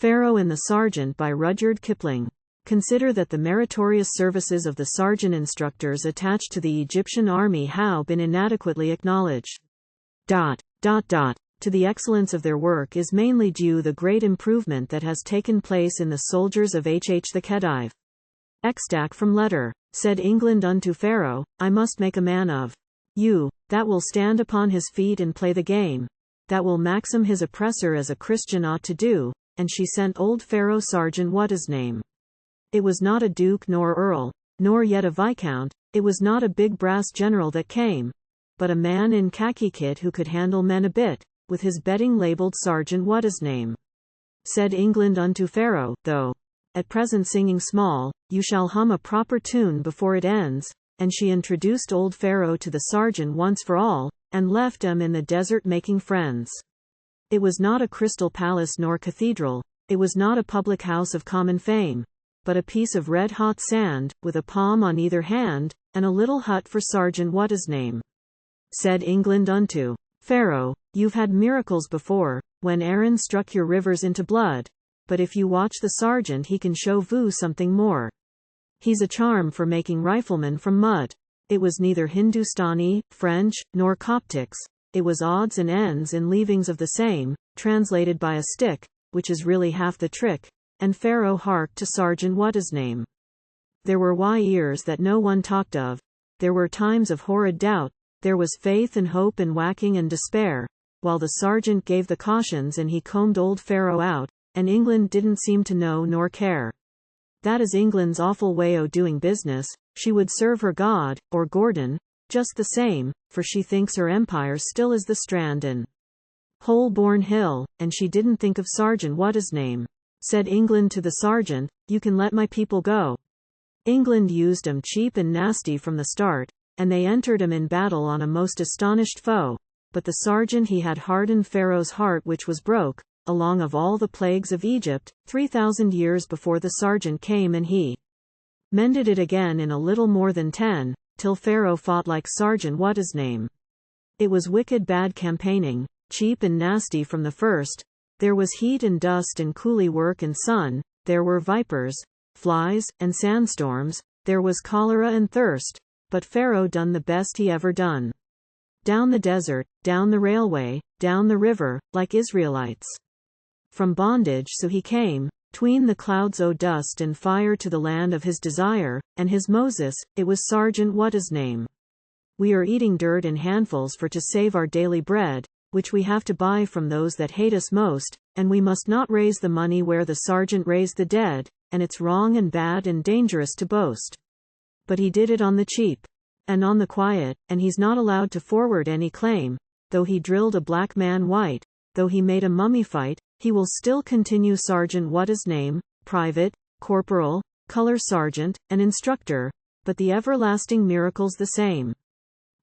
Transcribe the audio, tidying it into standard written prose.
Pharaoh and the Sergeant by Rudyard Kipling. Consider that the meritorious services of the sergeant instructors attached to the Egyptian army have been inadequately acknowledged. To the excellence of their work is mainly due the great improvement that has taken place in the soldiers of the Khedive. Extact from letter. Said England unto Pharaoh, I must make a man of you, that will stand upon his feet and play the game, that will Maxim his oppressor as a Christian ought to do, and she sent old Pharaoh Sergeant Whatisname. It was not a duke nor earl, nor yet a viscount, it was not a big brass general that came, but a man in khaki kit who could handle men a bit, with his bedding labeled Sergeant Whatisname. Said England unto Pharaoh, though at present singing small, you shall hum a proper tune before it ends, and she introduced old Pharaoh to the sergeant once for all, and left him in the desert making friends. It was not a crystal palace nor cathedral, it was not a public house of common fame, but a piece of red-hot sand, with a palm on either hand, and a little hut for Sergeant Whatisname. Said England unto Pharaoh, you've had miracles before, when Aaron struck your rivers into blood, but if you watch the sergeant he can show you something more. He's a charm for making riflemen from mud. It was neither Hindustani, French, nor Coptics, it was odds and ends and leavings of the same, translated by a stick, which is really half the trick, and Pharaoh harked to Sergeant Whatisname. There were years that no one talked of, there were times of horrid doubt, there was faith and hope and whacking and despair, while the sergeant gave the cautions and he combed old Pharaoh out, and England didn't seem to know nor care. That is England's awful way o' doing business, she would serve her God, or Gordon, just the same, for she thinks her empire still is the Strand and Holborn Hill, and she didn't think of Sergeant Whatisname. Said England to the sergeant, you can let my people go. England used 'em cheap and nasty from the start, and they entered 'em in battle on a most astonished foe, but the sergeant he had hardened Pharaoh's heart which was broke, along of all the plagues of Egypt, 3,000 years before the sergeant came and he mended it again in a little more than 10, till Pharaoh fought like Sergeant Whatisname. It was wicked bad campaigning, cheap and nasty from the first, there was heat and dust and coolie work and sun, there were vipers, flies, and sandstorms, there was cholera and thirst, but Pharaoh done the best he ever done. Down the desert, down the railway, down the river, like Israelites. From bondage so he came, tween the clouds o' dust and fire to the land of his desire, and his Moses, it was Sergeant Whatisname. We are eating dirt in handfuls for to save our daily bread, which we have to buy from those that hate us most, and we must not raise the money where the sergeant raised the dead, and it's wrong and bad and dangerous to boast. But he did it on the cheap, and on the quiet, and he's not allowed to forward any claim, though he drilled a black man white, though he made a mummy fight, he will still continue Sergeant Whatisname, private, corporal, color sergeant, and instructor, but the everlasting miracle's the same.